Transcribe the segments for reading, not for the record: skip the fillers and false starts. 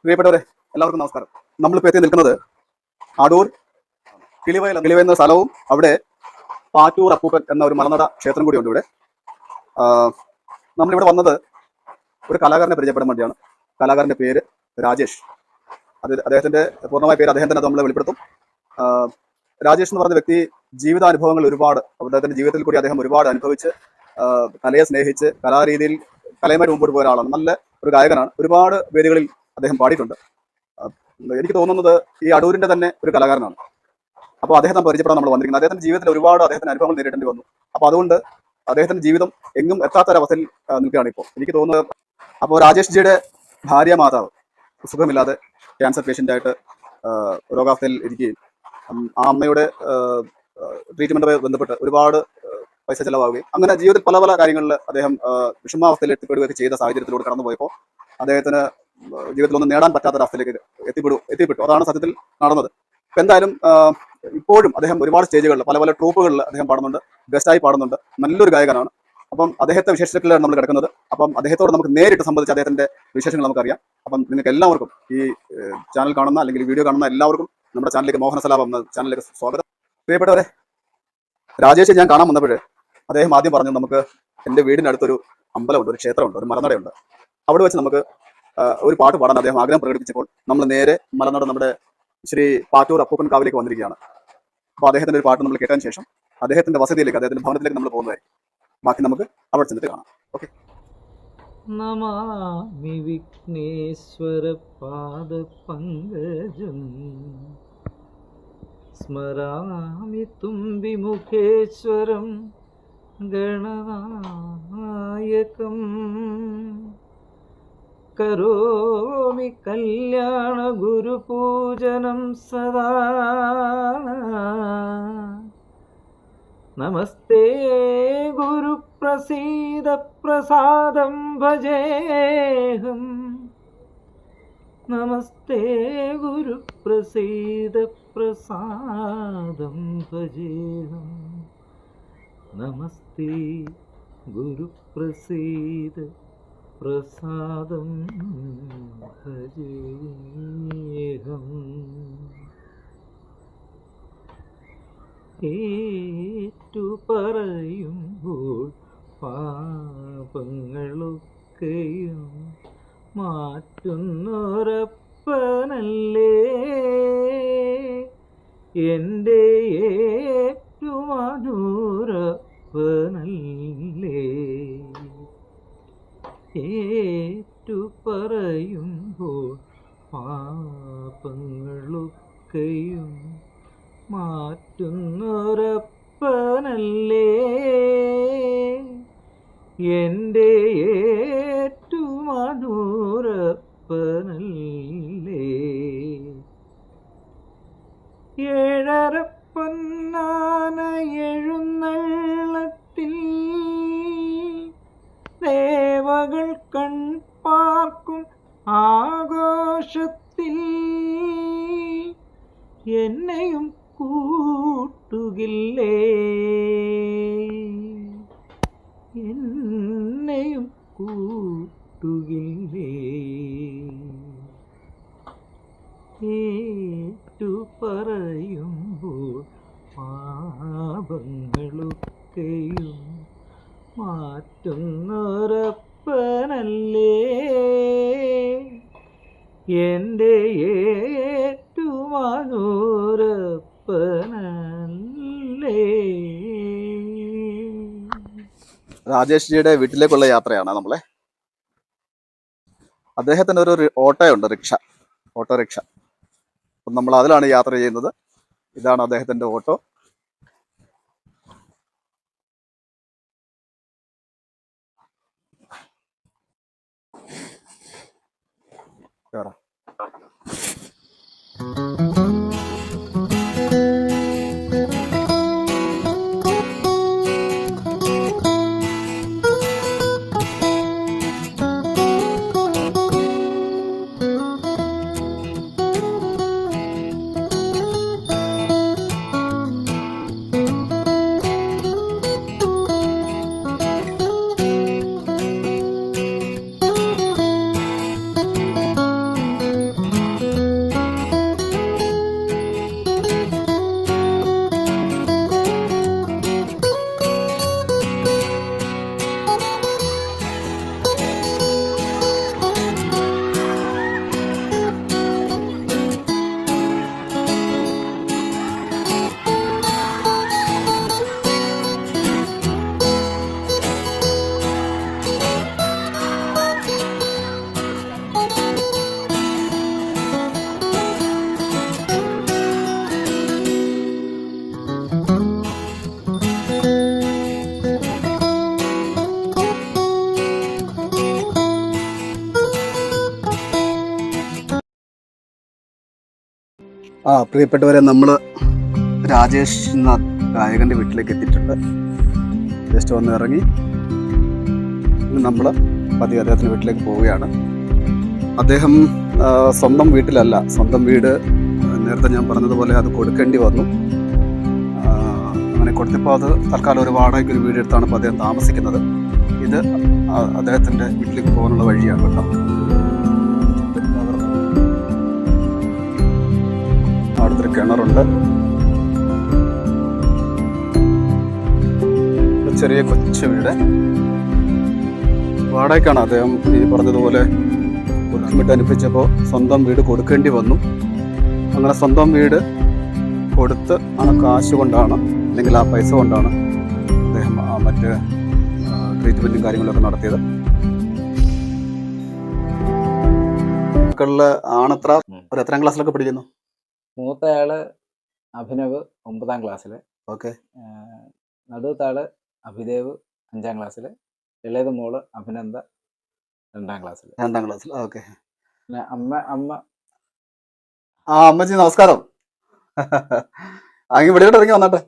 പ്രിയപ്പെട്ടവരെ, എല്ലാവർക്കും നമസ്കാരം. നമ്മളിപ്പോൾ എത്തി നിൽക്കുന്നത് അടൂർ കിളിവയൽ എന്ന സ്ഥലവും അവിടെ പാറ്റൂർ അപ്പൂപ്പൻ എന്ന ഒരു മലനട ക്ഷേത്രം കൂടിയുണ്ട്. ഇവിടെ നമ്മളിവിടെ വന്നത് ഒരു കലാകാരനെ പരിചയപ്പെടാൻ വേണ്ടിയാണ്. കലാകാരൻ്റെ പേര് രാജേഷ്. അദ്ദേഹത്തിൻ്റെ പൂർണ്ണമായ പേര് അദ്ദേഹം തന്നെ നമ്മളെ വെളിപ്പെടുത്തും. രാജേഷ് എന്ന് പറഞ്ഞ വ്യക്തി ജീവിതാനുഭവങ്ങൾ ഒരുപാട്, അദ്ദേഹത്തിൻ്റെ ജീവിതത്തിൽ കൂടി അദ്ദേഹം ഒരുപാട് അനുഭവിച്ച് കലയെ സ്നേഹിച്ച് കലാരീതിയിൽ കലയുമായിട്ട് മുമ്പോട്ട് പോയ ഒരാളാണ്. നല്ല ഒരു ഗായകനാണ്. ഒരുപാട് വേദികളിൽ അദ്ദേഹം പാടിയിട്ടുണ്ട്. എനിക്ക് തോന്നുന്നത് ഈ അടൂരിൻ്റെ തന്നെ ഒരു കലാകാരനാണ്. അപ്പോൾ അദ്ദേഹത്തെ പരിചയപ്പെടാൻ നമ്മൾ വന്നിരിക്കുന്നത്. അദ്ദേഹത്തിൻ്റെ ജീവിതത്തിൽ ഒരുപാട് അദ്ദേഹത്തിന് അനുഭവങ്ങൾ നേരിടേണ്ടി വന്നു. അപ്പോൾ അതുകൊണ്ട് അദ്ദേഹത്തിൻ്റെ ജീവിതം എങ്ങും എത്താത്തൊരവസ്ഥയിൽ നിൽക്കുകയാണ് ഇപ്പോൾ എനിക്ക് തോന്നുന്നത്. അപ്പോൾ രാജേഷ് ജിയുടെ ഭാര്യ മാതാവ് സുഖമില്ലാതെ ക്യാൻസർ പേഷ്യൻ്റായിട്ട് രോഗാവസ്ഥയിൽ ഇരിക്കുകയും ആ അമ്മയുടെ ട്രീറ്റ്മെൻറ്റുമായി ബന്ധപ്പെട്ട് ഒരുപാട് പൈസ ചിലവാകുകയും അങ്ങനെ ജീവിതത്തിൽ പല പല കാര്യങ്ങളിൽ അദ്ദേഹം വിഷമാവസ്ഥയിൽ എത്തിപ്പെടുകയൊക്കെ ചെയ്ത സാഹചര്യത്തിലൂടെ കടന്നു പോയപ്പോൾ അദ്ദേഹത്തിന് ജീവിതത്തിലൊന്നും നേടാൻ പറ്റാത്തൊരവസ്ഥയിലേക്ക് എത്തിപ്പെട്ടു. അതാണ് സത്യത്തിൽ നടന്നത്. അപ്പം എന്തായാലും ഇപ്പോഴും അദ്ദേഹം ഒരുപാട് സ്റ്റേജുകളിൽ പല പല ട്രൂപ്പുകളിൽ അദ്ദേഹം പാടുന്നുണ്ട്, ഗസ്റ്റായി പാടുന്നുണ്ട്. നല്ലൊരു ഗായകനാണ്. അപ്പം അദ്ദേഹത്തെ വിശേഷത്തിലാണ് നമ്മൾ കിടക്കുന്നത്. അപ്പം അദ്ദേഹത്തോട് നമുക്ക് നേരിട്ട് സംബന്ധിച്ച് അദ്ദേഹത്തിൻ്റെ വിശേഷങ്ങൾ നമുക്കറിയാം. അപ്പം നിങ്ങൾക്ക് എല്ലാവർക്കും ഈ ചാനൽ കാണുന്ന അല്ലെങ്കിൽ ഈ വീഡിയോ കാണുന്ന എല്ലാവർക്കും നമ്മുടെ ചാനലിലേക്ക് മോഹനസലാപം എന്ന ചാനലിലേക്ക് സ്വാഗതം. പ്രിയപ്പെട്ടവരെ, രാജേഷ് ഞാൻ കാണാൻ വന്നപ്പോൾ അദ്ദേഹം ആദ്യം പറഞ്ഞു, നമുക്ക് എൻ്റെ വീടിനടുത്തൊരു അമ്പലമുണ്ട്, ഒരു ക്ഷേത്രമുണ്ട്, ഒരു മലനടയുണ്ട്. അവിടെ വെച്ച് നമുക്ക് ഒരു പാട്ട് പാടാൻ അദ്ദേഹം ആഗ്രഹം പ്രകടിപ്പിച്ചപ്പോൾ നമ്മൾ നേരെ മലനട നമ്മുടെ ശ്രീ പാറ്റൂർ അപ്പൂപ്പൻ കാവിലേക്ക് വന്നിരിക്കുകയാണ്. അപ്പോൾ അദ്ദേഹത്തിൻ്റെ ഒരു പാട്ട് നമ്മൾ കേട്ടതിന് ശേഷം അദ്ദേഹത്തിൻ്റെ വസതിയിലേക്ക്, അദ്ദേഹത്തിൻ്റെ ഭവനത്തിലേക്ക് നമ്മൾ പോകുന്നതായിരിക്കും. ബാക്കി നമുക്ക് അവിടെ ചെന്നിട്ട് കാണാം. ഓക്കെ. നമാമി വിഘ്നേശ്വര പാദ പങ്കജം സ്മരാമി തുംബിമുഖേശ്വരം ഗണനായകം കരോമി കല്യാണ ഗുരുപൂജനം സദാ നമസ്തേ ഗുരുപ്രസീദ പ്രസാദം ഭജേഹം നമസ്തേ ഗുരുപ്രസീദ പ്രസാദം ഭജേഹം നമസ്തേ ഗുരുപ്രസീദ പ്രസാദം ഭജേഹം. ഏറ്റുപറയുമ്പോൾ പാപങ്ങളൊക്കെയും മാറ്റുന്നൊരപ്പനല്ലേ എൻ്റെ ഏറ്റുമാനൂരപ്പനല്ലേ. ഏറ്റുപറയുമ്പോൾ പാപങ്ങളൊക്കെയും മാറ്റുന്നൊരപ്പനല്ലേ എൻ്റെ ഏറ്റുമാനൂരപ്പനല്ലേ. ഏഴര പൊന്നാന എഴുന്നള്ളത്തിൽ ദേവകൾ കൺപാർക്കും ആഘോഷത്തിൽ എന്നെയും കൂട്ടുകില്ലേ, എന്നെയും കൂട്ടുകില്ലേ. ഏറ്റുപറയുമ്പോൾ പാപങ്ങളൊക്കെയും മാറ്റുന്നൊരപ്പനല്ലേ എൻ്റെ ഏറ്റുമാനൂരപ്പനല്ലേ. രാജേഷ് ജിയുടെ വീട്ടിലേക്കുള്ള യാത്രയാണ് നമ്മളെ. അദ്ദേഹത്തിന് ഒരു ഓട്ടോയുണ്ട്, ഓട്ടോറിക്ഷ. അപ്പം നമ്മൾ അതിലാണ് യാത്ര ചെയ്യുന്നത്. ഇതാണ് അദ്ദേഹത്തിൻ്റെ ഓട്ടോ. കേറാം. പ്രിയപ്പെട്ടവരെ, നമ്മൾ രാജേഷ് എന്ന ഗായകന്റെ വീട്ടിലേക്ക് എത്തിയിട്ടുണ്ട്. ജസ്റ്റ് വന്ന് ഇറങ്ങി നമ്മൾ പതിയെ അദ്ദേഹത്തിൻ്റെ വീട്ടിലേക്ക് പോവുകയാണ്. അദ്ദേഹം സ്വന്തം വീട്ടിലല്ല, സ്വന്തം വീട് നേരത്തെ ഞാൻ പറഞ്ഞതുപോലെ അത് കൊടുക്കേണ്ടി വന്നു. അങ്ങനെ കൊടുത്തപ്പോൾ അത് തൽക്കാലം ഒരു വാടകയ്ക്ക് ഒരു വീടെടുത്താണ് ഇപ്പോൾ അദ്ദേഹം താമസിക്കുന്നത്. ഇത് അദ്ദേഹത്തിൻ്റെ വീട്ടിലേക്ക് പോകാനുള്ള വഴിയാണ് കേട്ടോ. അടുത്തൊരു കിണറുണ്ട്, ചെറിയ കൊച്ചു വീട്. വാടകയ്ക്കാണ് അദ്ദേഹം ഈ പറഞ്ഞതുപോലെ ബുദ്ധിമുട്ട് അനുഭവിച്ചപ്പോൾ സ്വന്തം വീട് കൊടുക്കേണ്ടി വന്നു. അങ്ങനെ സ്വന്തം വീട് കൊടുത്ത് ആ കാശ് കൊണ്ടാണ്, അല്ലെങ്കിൽ ആ പൈസ കൊണ്ടാണ് അദ്ദേഹം മറ്റ് ട്രീറ്റ്മെൻറ്റും കാര്യങ്ങളൊക്കെ നടത്തിയത്. മക്കളിൽ ആണെത്ര ഒരു എത്രാം ക്ലാസ്സിലൊക്കെ പഠിക്കുന്നു? മൂത്തയാള് അഭിനവ് 9ാം ക്ലാസ്സിൽ, ഓക്കെ. നടുവത്താള് അഭിദേവ് 5ാം ക്ലാസ്സിൽ, ഇളയത് മോള് അഭിനന്ദ 2ാം ക്ലാസ്സിൽ. 2ാം ക്ലാസ്സിൽ, ഓക്കെ. പിന്നെ അമ്മ അമ്മച്ചി നമസ്കാരം. അങ്ങ് വെളിയോട്ട് ഇറങ്ങി വന്നാട്ടെ.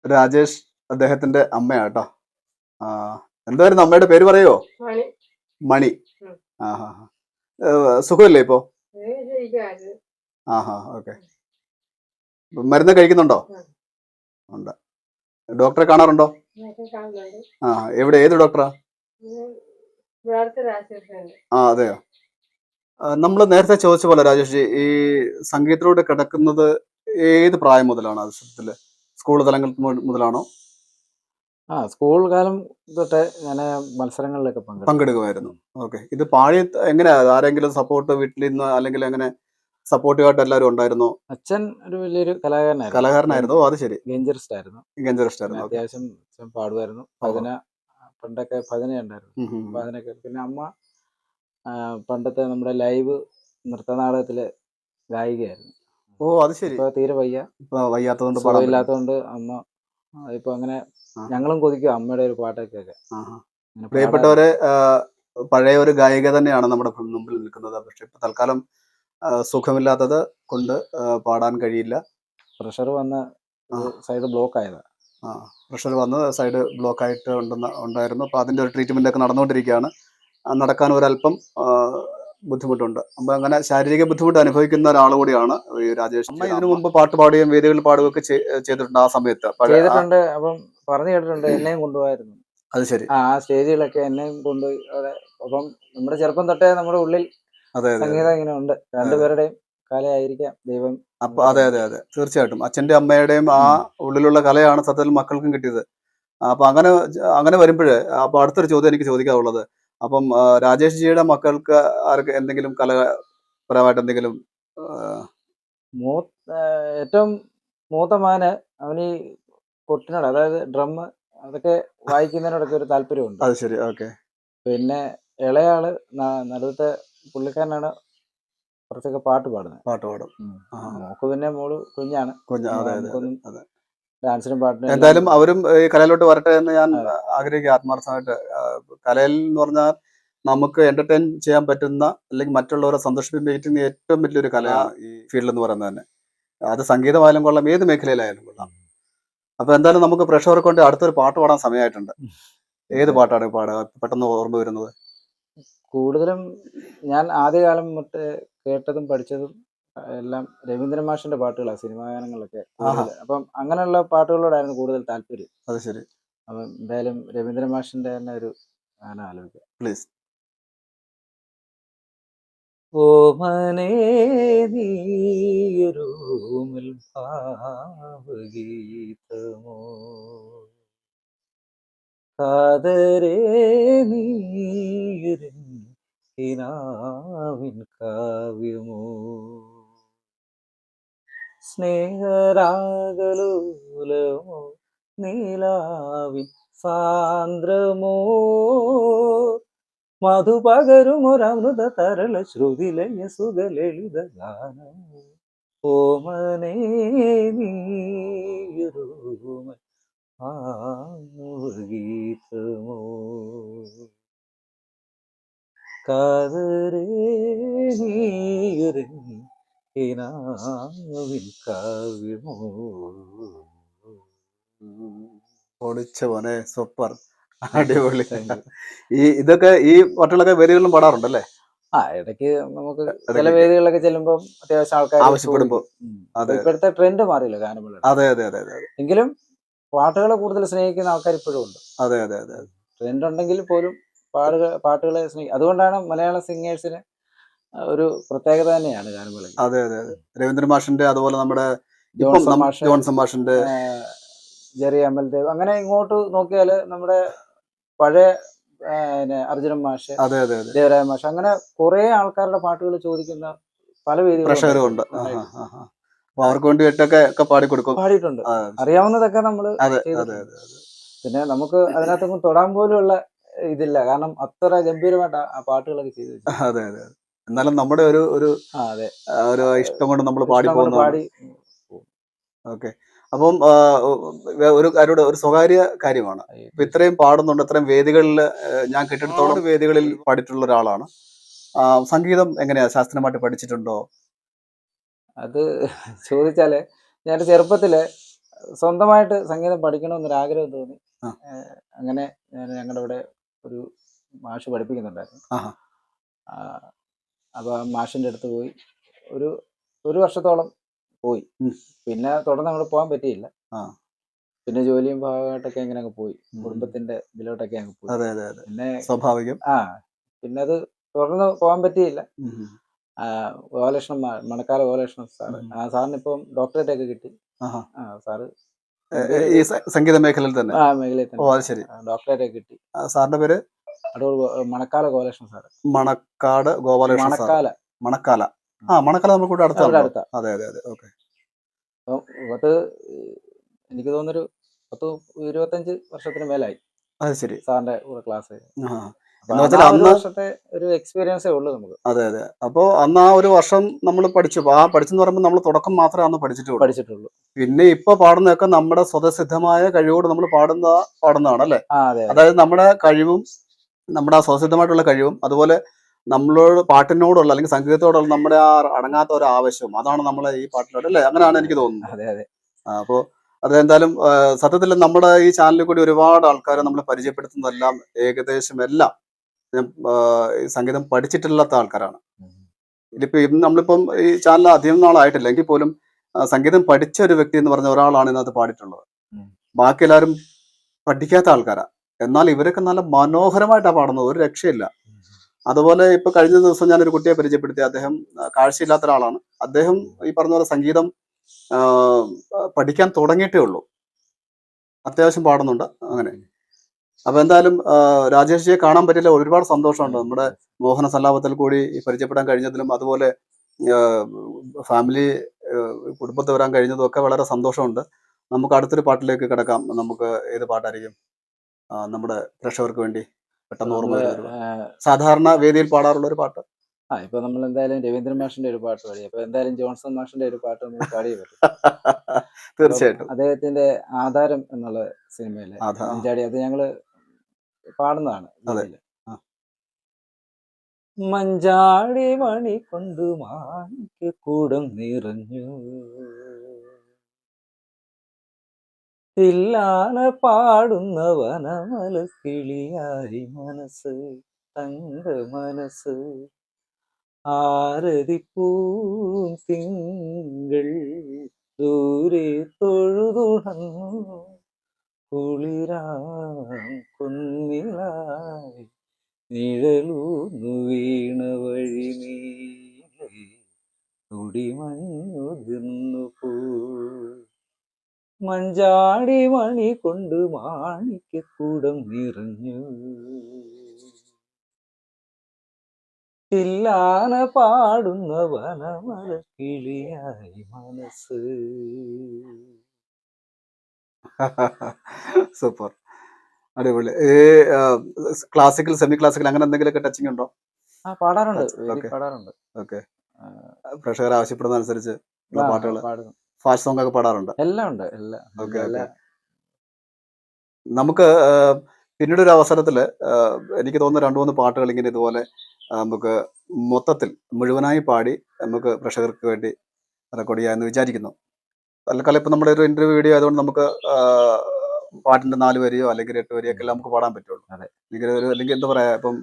രാജേഷ് അദ്ദേഹത്തിന്റെ അമ്മയാട്ടോ. എന്തായിരുന്നു അമ്മയുടെ പേര് പറയോ? മണി. സുഖമല്ലേ ഇപ്പോ? ഓക്കെ. മരുന്ന് കഴിക്കുന്നുണ്ടോ? ഉണ്ട്. ഡോക്ടറെ കാണാറുണ്ടോ? എവിടെ, ഏത് ഡോക്ടറാ? അതെയോ. നമ്മൾ നേരത്തെ ചോദിച്ച പോലെ രാജേഷ്, ഈ സംഗീതത്തിലൂടെ കിടക്കുന്നത് ഏത് പ്രായം മുതലാണ്? അത് സ്കൂൾ തലങ്ങൾ മുതലാണോ? സ്കൂൾ കാലം തൊട്ടേ ഞാൻ മത്സരങ്ങളിലൊക്കെ പങ്കെടുക്കുമായിരുന്നു. ഓക്കെ. ഇത് പാടി എങ്ങനെയാ? ആരെങ്കിലും സപ്പോർട്ട് വീട്ടിൽ നിന്ന്, അല്ലെങ്കിൽ എങ്ങനെ സപ്പോർട്ടീവായിട്ട് എല്ലാവരും ഉണ്ടായിരുന്നോ? അച്ഛൻ ഒരു വലിയൊരു കലാകാരനായിരുന്നു. അത് ശരി. ഗഞ്ചറിസ്റ്റ് ആയിരുന്നു. അത്യാവശ്യം അച്ഛൻ പാടുമായിരുന്നു. പണ്ടൊക്കെ ഭജന ഉണ്ടായിരുന്നു. ഭജനൊക്കെ. പിന്നെ അമ്മ പണ്ടത്തെ നമ്മുടെ ലൈവ് നൃത്തനാടകത്തിലെ ഗായികയായിരുന്നു. അത് ശരി. ഇപ്പൊ തീരെ വയ്യാത്തതുകൊണ്ട് അമ്മ ഇപ്പൊ അങ്ങനെ ഞങ്ങളും കൊതിക്കും അമ്മയുടെ ഒരു പാട്ടൊക്കെ കേൾക്കാൻ. പ്രിയപ്പെട്ടവരെ, പഴയ ഒരു ഗായിക തന്നെയാണ് നമ്മുടെ മുമ്പിൽ നിൽക്കുന്നത്. പക്ഷെ ഇപ്പൊ തൽക്കാലം സുഖമില്ലാത്തത് കൊണ്ട് പാടാൻ കഴിയില്ല. പ്രഷർ വന്ന് സൈഡ് ബ്ലോക്ക് ആയതാ. പ്രഷർ വന്ന് സൈഡ് ബ്ലോക്ക് ആയിട്ട് ഉണ്ടായിരുന്നു. അപ്പോൾ അതിൻ്റെ ഒരു ട്രീറ്റ്മെൻ്റ് ഒക്കെ നടന്നുകൊണ്ടിരിക്കുകയാണ്. നടക്കാൻ ഒരല്പം ബുദ്ധിമുട്ടുണ്ട്. അപ്പം അങ്ങനെ ശാരീരിക ബുദ്ധിമുട്ട് അനുഭവിക്കുന്ന ഒരാൾ കൂടിയാണ് ഈ രാജേഷ്. അമ്മ ഇതിനു മുമ്പ് പാട്ട് പാടുകയും വേദികളിൽ പാടുകയൊക്കെ ചെയ്തിട്ടുണ്ട് ആ സമയത്ത്? ചെയ്തിട്ടുണ്ട്. അപ്പം പറഞ്ഞു കേട്ടിട്ടുണ്ട്. എന്നെയും കൊണ്ടുപോയായിരുന്നു. അത് ശരി. ആ സ്റ്റേജിലൊക്കെ എന്നെയും കൊണ്ടുപോയി. അപ്പം നമ്മുടെ ചെറുപ്പം തൊട്ടേ നമ്മുടെ ഉള്ളിൽ സംഗീതം ഇങ്ങനെ ഉണ്ട്. രണ്ടുപേരുടെയും കലയായിരിക്കാം ദൈവം. അതെ, തീർച്ചയായിട്ടും. അച്ഛൻ്റെ അമ്മയുടെയും ആ ഉള്ളിലുള്ള കലയാണ് സത്യത്തിൽ മക്കൾക്കും കിട്ടിയത്. അപ്പൊ അങ്ങനെ വരുമ്പോഴേ അപ്പൊ അടുത്തൊരു ചോദ്യം എനിക്ക് ചോദിക്കാനുള്ളത്, അപ്പം രാജേഷ് ജിയുടെ മക്കൾക്ക് ആർക്ക് എന്തെങ്കിലും കലാപരമായിട്ട് എന്തെങ്കിലും? ഏറ്റവും മൂത്ത മകന് അവന് കൊട്ടിനോട്, അതായത് ഡ്രം അതൊക്കെ വായിക്കുന്നതിനോടൊക്കെ ഒരു താല്പര്യമുണ്ട്. അത് ശരി. ഓക്കെ. പിന്നെ ഇളയാള് നടുവത്തെ പുള്ളിക്കാരനാണ് കുറച്ചൊക്കെ പാട്ട് പാടും. മോക്ക് പിന്നെ മോള് കുഞ്ഞാണ്. ഡാൻസിനും പാട്ടിനും എന്തായാലും അവരും ഈ കലയിലോട്ട് വരട്ടെ എന്ന് ഞാൻ ആഗ്രഹിക്കുക ആത്മാർത്ഥമായിട്ട്. കലയിൽ എന്ന് പറഞ്ഞാൽ നമുക്ക് എന്റർടൈൻ ചെയ്യാൻ പറ്റുന്ന, അല്ലെങ്കിൽ മറ്റുള്ളവരെ സന്തോഷിപ്പിക്കാൻ പറ്റുന്ന ഏറ്റവും വലിയൊരു കലയാണ് ഈ ഫീൽഡ് എന്ന് പറയുന്നത് തന്നെ. അത് സംഗീതമായാലും കൊള്ളാം, ഏത് മേഖലയിലായാലും കൊള്ളാം. അപ്പൊ എന്തായാലും നമുക്ക് പ്രേക്ഷകരെ കൊണ്ട് അടുത്തൊരു പാട്ട് പാടാൻ സമയമായിട്ടുണ്ട്. ഏത് പാട്ടാണ് പാടുക പെട്ടെന്ന് ഓർമ്മ വരുന്നത്? കൂടുതലും ഞാൻ ആദ്യകാലം തൊട്ട് കേട്ടതും പഠിച്ചതും എല്ലാം രവീന്ദ്രൻ മാഷിന്റെ പാട്ടുകളാണ്, സിനിമാ ഗാനങ്ങളിലൊക്കെ. അപ്പം അങ്ങനെയുള്ള പാട്ടുകളോടായിരുന്നു കൂടുതൽ താല്പര്യം. അത് ശരി. അപ്പം എന്തായാലും രവീന്ദ്രൻ മാഷിന്റെ തന്നെ ഒരു ഗാനം ആലോചിക്കാം, പ്ലീസ്. ഓമനേ നീയൊരു ഭാവഗീതമോ, കാതരേ നീരിൻ കാവ്യമോ, സ്നേഹരാഗലോലമോ, നീലാവിൻ സാന്ദ്രമോ, മധുപകരുമൊരമൃത തരള ശ്രുതിലയ സുഖലളിത ഗാനമോ, ഓമനേ നീയൊരു ഭാവഗീതമോ, കാതരേ നീയൊരു കിനാവിൻ കാവ്യമോ. പൊളിച്ച മോനെ, സൂപ്പർ, അടിപൊളി. Thank you. ഇതൊക്കെ ഈ പാട്ടുകളൊക്കെ വേദികളിലും പാടാറുണ്ടല്ലേ? ഇടയ്ക്ക് നമുക്ക് ചില ഇടയ്ക്കൊക്കെ വേദികളിലൊക്കെ ചെല്ലുമ്പോൾ അത്യാവശ്യം ആൾക്കാർ ആവശ്യപ്പെടുമ്പോ. അതെ ഇപ്പോഴത്തെ ട്രെൻഡ് മാറിയില്ല ഗാനമേള. അതെ അതെ അതെ അതെ എങ്കിലും പാട്ടുകളെ കൂടുതൽ സ്നേഹിക്കുന്ന ആൾക്കാർ ഇപ്പോഴും ഉണ്ട്. അതെ അതെ അതെ അതെ ട്രെൻഡ് ഉണ്ടെങ്കിൽ പോലും പാട്ടുകളെ സ്നേഹിക്കും. അതുകൊണ്ടാണ് മലയാള സിംഗേഴ്സിന് ഒരു പ്രത്യേകത തന്നെയാണ് ഗാനമേളയ്ക്ക്. അതെ അതെ അതെ. രവീന്ദ്രൻ മാഷിന്റെ, അതുപോലെ നമ്മുടെ ഇപ്പം ജോൺസൺ മാഷ്, ജോൺസൺ മാഷിന്റെ, ജെറി അമൽദേവ്, അങ്ങനെ ഇങ്ങോട്ട് നോക്കിയാൽ നമ്മുടെ പഴയ അർജുനൻ മാഷ്, അതെ അതെ അതെ ദേവരായ മാഷ്, അങ്ങനെ കുറെ ആൾക്കാരുടെ പാട്ടുകൾ ചോദിക്കുന്ന പല പ്രഷറും ഉണ്ട്. അപ്പൊ അവർക്ക് വേണ്ടിയിട്ടൊക്കെ പാടിക്കൊടുക്കും. പാടിയിട്ടുണ്ട്. ആ, അറിയാവുന്നതൊക്കെ നമ്മൾ അതെ അതെ ചെയ്തിട്ടുണ്ട്. അതെ അതെ. പിന്നെ നമുക്ക് അതിനകത്തൊന്നും തൊടാൻ പോലുള്ള ഇതില്ല, കാരണം അത്ര ഗംഭീരമായിട്ട് ആ പാട്ടുകളൊക്കെ ചെയ്തു വെച്ചു. അതെ അതെ അതെ. എന്നാലും നമ്മുടെ ഒരു ഒരു അതെ, ഒരു ഇഷ്ടം കൊണ്ട് നമ്മൾ പാടി ഇഷ്ടം കൊണ്ട് പോകുന്നതാണ്. പാടി. ഓക്കെ. അപ്പം ഒരു കാര്യോട്, ഒരു സ്വകാര്യ കാര്യമാണ്. ഇപ്പൊ ഇത്രയും പാടുന്നുണ്ട്, ഇത്രയും വേദികളിൽ, ഞാൻ കേട്ടിടത്തോളം വേദികളിൽ പാടിയിട്ടുള്ള ഒരാളാണ്. സംഗീതം എങ്ങനെയാ, ശാസ്ത്രീയമായിട്ട് പഠിച്ചിട്ടുണ്ടോ? അത് ചോദിച്ചാല്, ഞാൻ ചെറുപ്പത്തില് സ്വന്തമായിട്ട് സംഗീതം പഠിക്കണമെന്നൊരാഗ്രഹം തോന്നി. ആ. അങ്ങനെ ഞാൻ ഞങ്ങളുടെ ഇവിടെ ഒരു മാഷ് പഠിപ്പിക്കുന്നുണ്ടായിരുന്നു. ആഹാ. അപ്പോൾ ആ മാഷിൻ്റെ അടുത്ത് പോയി ഒരു വർഷത്തോളം പോയി. ഉം. പിന്നെ തുടർന്ന് അങ്ങോട്ട് പോകാൻ പറ്റിയില്ല. ആ. പിന്നെ ജോലിയും ഭാഗമായിട്ടൊക്കെ എങ്ങനെ അങ്ങ് പോയി, ഉം. കുടുംബത്തിന്റെ ഇതിലോട്ടൊക്കെ അങ്ങ് പോയി. അതെ അതെ അതെ. പിന്നെ സ്വാഭാവികം. പിന്നെ അത് തുടർന്ന് പോകാൻ പറ്റിയില്ല. ഉം. ഗോപാലകൃഷ്ണൻ മണക്കാല ഗോപാലകൃഷ്ണൻ സാറ്, ഉം. ആ സാറിന് ഇപ്പം ഡോക്ടറേറ്റ് ഒക്കെ കിട്ടി. ആഹാ. സാറ് ഈ സംഗീത മേഖലയിൽ തന്നെ. ആ മേഖലയിൽ ഓ, തന്നെ അത് ശരി. ഡോക്ടറേറ്റ് ഒക്കെ കിട്ടി. സാറിന്റെ പേര്? അടൂർ മണക്കാല ഗോപാലകൃഷ്ണൻ സാറ്. മണക്കാട് ഗോപാലകൃഷ്ണൻ സാർ. മണക്കാല. മണക്കാല. മണക്കാല നമുക്ക് ഇവിടെ അവിടെ അടുത്താണ്. അടുത്താ. അതെ അതെ അതെ. ഓക്കെ. അപ്പം എനിക്ക് തോന്നുന്നൊരു 10-25 വർഷത്തിന് മേലായി അത് ശരി. സാറിന്റെ കൂടെ ക്ലാസ്. എന്ന് വെച്ചാൽ ഒരു അന്ന്, വർഷത്തെ ഒരു എക്സ്പീരിയൻസേ ഉള്ളൂ നമുക്ക്. അതെ അതെ. അപ്പോൾ അന്ന് ആ ഒരു വർഷം നമ്മൾ പഠിച്ചു. പഠിച്ചെന്ന് പറയുമ്പോൾ നമ്മൾ തുടക്കം മാത്രമേ അന്ന് പഠിച്ചിട്ടുള്ളൂ. പിന്നെ ഇപ്പൊ പാടുന്നതൊക്കെ നമ്മുടെ സ്വതസിദ്ധമായ കഴിവോട് നമ്മൾ പാടുന്നതാണ് അല്ലേ? അതെ. അതായത് നമ്മുടെ കഴിവും, നമ്മുടെ ആ സ്വതസിദ്ധമായിട്ടുള്ള കഴിവും, അതുപോലെ നമ്മളോട് പാട്ടിനോടുള്ള അല്ലെങ്കിൽ സംഗീതത്തോടുള്ള നമ്മുടെ ആ അടങ്ങാത്ത ഒരു ആവശ്യവും, അതാണ് നമ്മളെ ഈ പാട്ടിലോട്ട്, അല്ലേ? അങ്ങനെയാണ് എനിക്ക് തോന്നുന്നത്. അതെ അതെ. അപ്പോൾ അതെന്തായാലും സത്യത്തിൽ നമ്മുടെ ഈ ചാനലിൽ കൂടി ഒരുപാട് ആൾക്കാരെ നമ്മൾ പരിചയപ്പെടുത്തുന്നതെല്ലാം ഏകദേശം എല്ലാം ഈ സംഗീതം പഠിച്ചിട്ടില്ലാത്ത ആൾക്കാരാണ്. ഇതിപ്പോ ഇന്ന് നമ്മളിപ്പം ഈ ചാനൽ അധികം നാളായിട്ടില്ല എങ്കിൽ പോലും സംഗീതം പഠിച്ച ഒരു വ്യക്തി എന്ന് പറഞ്ഞ ഒരാളാണ് ഇതിനകത്ത് പാടിയിട്ടുള്ളത്. ബാക്കി എല്ലാവരും പഠിക്കാത്ത ആൾക്കാരാ. എന്നാൽ ഇവരൊക്കെ നല്ല മനോഹരമായിട്ടാണ് പാടുന്നത്, ഒരു രക്ഷയില്ല. അതുപോലെ ഇപ്പൊ കഴിഞ്ഞ ദിവസം ഞാനൊരു കുട്ടിയെ പരിചയപ്പെടുത്തി. അദ്ദേഹം കാഴ്ചയില്ലാത്ത ഒരാളാണ്. അദ്ദേഹം ഈ പറഞ്ഞ പോലെ സംഗീതം പഠിക്കാൻ തുടങ്ങിയിട്ടേ ഉള്ളൂ. അത്യാവശ്യം പാടുന്നുണ്ട്. അങ്ങനെ. അപ്പൊ എന്തായാലും രാജേഷ്ജിയെ കാണാൻ പറ്റില്ല, ഒരുപാട് സന്തോഷമുണ്ട്. നമ്മുടെ മോഹന സല്ലാപത്തിൽ കൂടി പരിചയപ്പെടാൻ കഴിഞ്ഞതിലും, അതുപോലെ ഫാമിലി കുടുംബത്തിൽ വരാൻ കഴിഞ്ഞതും ഒക്കെ വളരെ സന്തോഷമുണ്ട്. നമുക്ക് അടുത്തൊരു പാട്ടിലേക്ക് കിടക്കാം. നമുക്ക് ഏത് പാട്ടായിരിക്കും നമ്മുടെ പ്രേക്ഷകർക്ക് വേണ്ടി പെട്ടെന്ന് ഓർമ്മ വരുന്നത്? സാധാരണ വേദിയിൽ പാടാറുള്ള ഒരു പാട്ട്. ഇപ്പൊ നമ്മൾ എന്തായാലും രവീന്ദ്രൻ മാഷിന്റെ ഒരു പാട്ട് പാടി, അപ്പൊ എന്തായാലും ജോൺസൺ മാഷിന്റെ ഒരു പാട്ട് നമുക്ക് പാടിയേ പറ്റും. തീർച്ചയായിട്ടും. അദ്ദേഹത്തിന്റെ ആധാരം എന്നുള്ള സിനിമയിലെ മഞ്ചാടി, അത് ഞങ്ങള് പാടുന്നതാണ്. മഞ്ചാടി മണി കൊണ്ടു മാണിക്ക് കൂടം നിറഞ്ഞു, ഇല്ലാന പാടുന്ന വനമല കിളിയായി മനസ്സ്, തങ്ക മനസ്സ്, ആരതിപ്പൂത്തിങ്കൾ ദൂരെ തൊഴുതുണർന്നു, കുളിരാം കുന്നിലായി നിഴലൂന്നു വീണ വഴി നീളെ തുടിമഞ്ഞുതിർന്നു പോ, മഞ്ചാടി മണി കൊണ്ട് മാണിക്കൂടം നിറഞ്ഞു, ഇല്ലാന പാടുന്ന വനമല കിളിയായി മനസ്സ്. സൂപ്പർ, അടിപൊളി. ഈ ക്ലാസിക്കൽ, സെമി ക്ലാസിക്കൽ അങ്ങനെ എന്തെങ്കിലുമൊക്കെ ടച്ചിങ് ഉണ്ടോ? പാടാറുണ്ട്. ഓക്കെ. പ്രേക്ഷകർ ആവശ്യപ്പെടുന്ന അനുസരിച്ച് പാട്ടുകൾ, ഫാസ്റ്റ് സോങ് ഒക്കെ പാടാറുണ്ട്. എല്ലാം ഉണ്ട്. ഓക്കെ. നമുക്ക് പിന്നീട് ഒരു അവസരത്തിൽ എനിക്ക് തോന്നുന്നു 2-3 പാട്ടുകൾ ഇങ്ങനെ ഇതുപോലെ നമുക്ക് മൊത്തത്തിൽ മുഴുവനായി പാടി നമുക്ക് പ്രേക്ഷകർക്ക് വേണ്ടി റെക്കോർഡ് ചെയ്യാമെന്ന് വിചാരിക്കുന്നു. തൽക്കാലം ഇപ്പം നമ്മുടെ ഒരു ഇന്റർവ്യൂ വീഡിയോ ആയതുകൊണ്ട് നമുക്ക് പാട്ടിന്റെ 4 വരിയോ അല്ലെങ്കിൽ 8 വരിയോ ഒക്കെ അല്ലേ നമുക്ക് പാടാൻ പറ്റുള്ളൂ. അതെ. അല്ലെങ്കിൽ എന്താ പറയാ, ഇപ്പം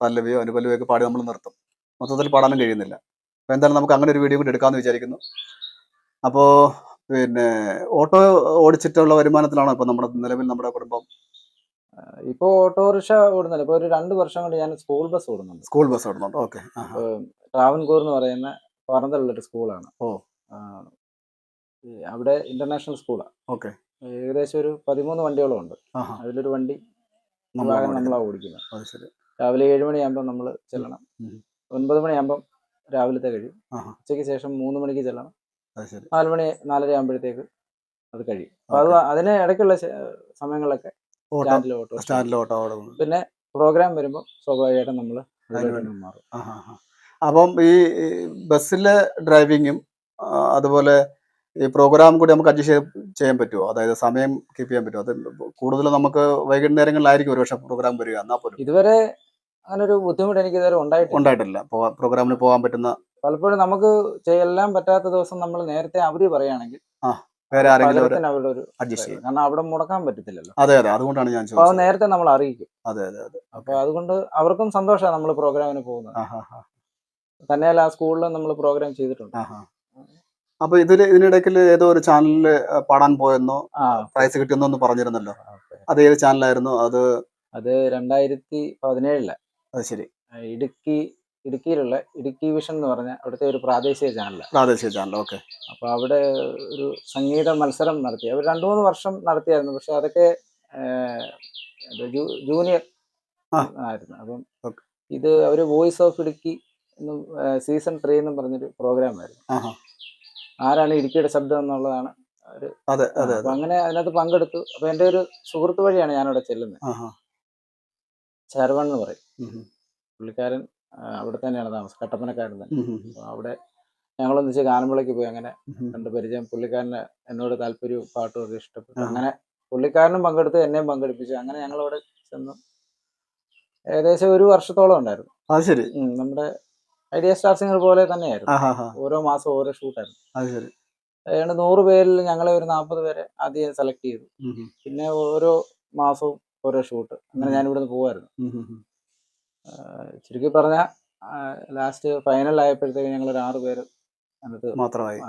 പല്ലവിയോ അനുപല്ലവിയോ ഒക്കെ പാടി നമ്മൾ നിർത്തും, മൊത്തത്തിൽ പാടാനും കഴിയുന്നില്ല. അപ്പൊ എന്തായാലും നമുക്ക് അങ്ങനെ ഒരു വീഡിയോ കൂടി എടുക്കാമെന്ന് വിചാരിക്കുന്നു. അപ്പോ പിന്നെ ഓട്ടോ ഓടിച്ചിട്ടുള്ള വരുമാനത്തിലാണോ ഇപ്പൊ നിലവിൽ നമ്മുടെ കുടുംബം? ഇപ്പൊ ഓട്ടോറിക്ഷ ഓടുന്നില്ല. ഇപ്പൊ ഒരു 2 വർഷം കൊണ്ട് ഞാൻ സ്കൂൾ ബസ് ഓടുന്നുണ്ട്. സ്കൂൾ ബസ് ഓടുന്നുണ്ട്. ഓക്കെ. ട്രാവൻകൂർ എന്ന് പറയുന്ന പറന്തലുള്ളൊരു സ്കൂളാണ്. ഓ. അവിടെ ഇന്റർനാഷണൽ സ്കൂളാണ്. ഓക്കെ. ഏകദേശം ഒരു 13 വണ്ടിയോളം ഉണ്ട്. അതിലൊരു വണ്ടി വാഹനം നമ്മളാണ് ഓടിക്കുന്നത്. അത് ശരി. രാവിലെ 7 മണിയാകുമ്പോൾ നമ്മൾ ചെല്ലണം. 9 മണിയാകുമ്പോൾ രാവിലത്തെ കഴിയും. ഉച്ചയ്ക്ക് ശേഷം 3 മണിക്ക് ചെല്ലണം. 4 മണി 4:30 ആകുമ്പോഴത്തേക്ക് അത് കഴിയും. അപ്പൊ അത് അതിന് ഇടയ്ക്കുള്ള സമയങ്ങളിലൊക്കെ സ്റ്റാൻഡിൽ ഓട്ടോ ഓടും. പിന്നെ പ്രോഗ്രാം വരുമ്പോൾ സ്വാഭാവികമായിട്ടും നമ്മൾ മാറും. അപ്പം ഈ ബസ്സിലെ ഡ്രൈവിങ്ങും അതുപോലെ ഈ പ്രോഗ്രാം കൂടി നമുക്ക് അഡ്ജസ്റ്റ് ചെയ്യാൻ പറ്റുമോ? അതായത് സമയം കീപ്പ് ചെയ്യാൻ പറ്റുമോ? അത് കൂടുതലും നമുക്ക് വൈകുന്നേരങ്ങളിലായിരിക്കും ഒരുപക്ഷെ പ്രോഗ്രാം വരിക. എന്നാൽ പോലും ഇതുവരെ അങ്ങനെ ഒരു ബുദ്ധിമുട്ട് എനിക്ക് ഇതുവരെ ഉണ്ടായിട്ടില്ല. പ്രോഗ്രാമിന് പോകാൻ പറ്റുന്ന, പലപ്പോഴും നമുക്ക് ചെയ്യാൻ പറ്റാത്ത ദിവസം നമ്മൾ നേരത്തെ അവധി പറയുകയാണെങ്കിൽ വേറെ ആരെങ്കിലും അവരുടെ ഒരു അഡ്ജസ്റ്റ് ചെയ്യും. കാരണം അവിടെ മുടക്കാൻ പറ്റത്തില്ലല്ലോ. അതെ അതെ, അതുകൊണ്ടാണ് ഞാൻ ചോദിച്ചത്. അത് നേരത്തെ നമ്മൾ അറിയിക്കും. അതെ അതെ അതെ. അപ്പൊ അതുകൊണ്ട് അവർക്കും സന്തോഷമാണ് നമ്മൾ പ്രോഗ്രാമിന് പോകുന്നത്. തന്നെയല്ല ആ സ്കൂളിൽ നമ്മൾ പ്രോഗ്രാം ചെയ്തിട്ടുണ്ട്. അപ്പൊ ഇതിനിടയ്ക്ക് ഏതോ ഒരു ചാനലില് പാടാൻ പോയെന്നോ പ്രൈസ് കിട്ടിയെന്നോ ഒന്ന് പറഞ്ഞിരുന്നല്ലോ. അത് ഏത് ചാനലായിരുന്നു? അത് 2017. അത് ശരി. ഇടുക്കിയിലുള്ള ഇടുക്കി വിഷൻ എന്ന് പറഞ്ഞ അവിടുത്തെ ഒരു പ്രാദേശിക ചാനൽ. ഓക്കെ. അപ്പൊ അവിടെ ഒരു സംഗീത മത്സരം നടത്തി. അവർ 2-3 വർഷം നടത്തിയായിരുന്നു. പക്ഷെ അതൊക്കെ ജൂനിയർ ആയിരുന്നു. അപ്പം ഇത് അവര് വോയിസ് ഓഫ് ഇടുക്കി എന്നും സീസൺ 3 എന്നും പറഞ്ഞൊരു പ്രോഗ്രാം ആയിരുന്നു. ആരാണ് ഇടുക്കിയുടെ ശബ്ദം എന്നുള്ളതാണ്. അപ്പൊ അങ്ങനെ അതിനകത്ത് പങ്കെടുത്തു. അപ്പൊ എൻ്റെ ഒരു സുഹൃത്ത് വഴിയാണ് ഞാനവിടെ ചെല്ലുന്നത്. ശരവൺ എന്ന് പറയും. പുള്ളിക്കാരൻ അവിടെ തന്നെയാണ് താമസം, കട്ടപ്പനക്കാരൻ തന്നെ. അപ്പൊ അവിടെ ഞങ്ങളൊന്നിച്ച് ഗാനമേളയ്ക്ക് പോയി. അങ്ങനെ കണ്ട് പരിചയം. പുള്ളിക്കാരന് എന്നോട് താല്പര്യവും പാട്ടും ഒക്കെ ഇഷ്ടപ്പെട്ടു. അങ്ങനെ പുള്ളിക്കാരനും പങ്കെടുത്ത് എന്നെയും പങ്കെടുപ്പിച്ചു. അങ്ങനെ ഞങ്ങളവിടെ ചെന്നു. ഏകദേശം 1 വർഷത്തോളം ഉണ്ടായിരുന്നു. അത് ശരി. നമ്മുടെ ഐഡിയ സ്റ്റാർ സിംഗർ പോലെ തന്നെയായിരുന്നു. ഓരോ മാസം ഓരോ ഷൂട്ടായിരുന്നു. ഏതാണ്ട് 100 പേരിൽ ഞങ്ങളെ ഒരു 40 പേരെ ആദ്യം സെലക്ട് ചെയ്തു. പിന്നെ ഓരോ മാസവും ഓരോ ഷൂട്ട്. അങ്ങനെ ഞാൻ ഇവിടുന്ന് പോവായിരുന്നു. ചുരുക്കി പറഞ്ഞാൽ ലാസ്റ്റ് ഫൈനൽ ആയപ്പോഴത്തേക്ക് ഞങ്ങൾ ഒരു 6 പേര് അതിനകത്ത് മാത്രമായി.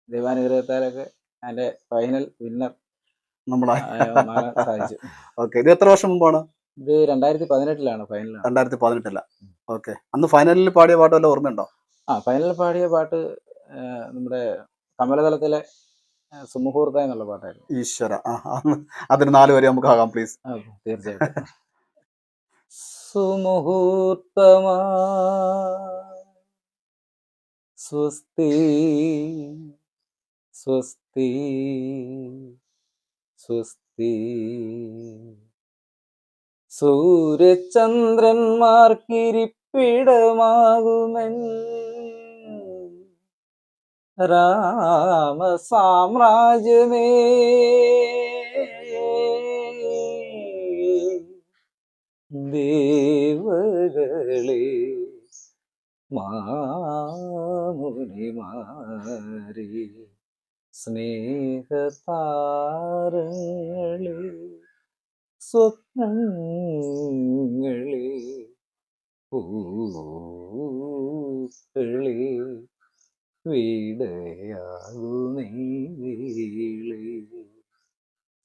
ദൈവാനുഗ്രഹത്താലൊക്കെ അതിന്റെ ഫൈനൽ വിന്നർ സാധിച്ചു. ഇത് എത്ര വർഷം മുമ്പാണ്? ഇത് 2018 ഫൈനൽ. 2018. ഓക്കെ. അന്ന് ഫൈനലിൽ പാടിയ പാട്ട് വല്ല ഓർമ്മയുണ്ടോ? ഫൈനലിൽ പാടിയ പാട്ട് നമ്മുടെ കമലതലത്തിലെ സുമുഹൂർത്ത എന്നുള്ള പാട്ടായിരുന്നു. ഈശ്വര, അതിന് 4 വരെ നമുക്ക് ആകാം പ്ലീസ്. തീർച്ചയായിട്ടും. സുമുഹൂർത്തമാ സ്വസ്തി സ്വസ്തി സ്വസ്തി, സൂര്യചന്ദ്രന്മാർക്കിരിപ്പിടമാകുമെൻ രാമസാമ്രാജ്യമേ, ദേവകളെ മാമുനിമാരെ, സ്നേഹതാരങ്ങളെ, സ്വപ്നങ്ങളെ, പൂക്കളെ, വീടയാകുന്നീളെ,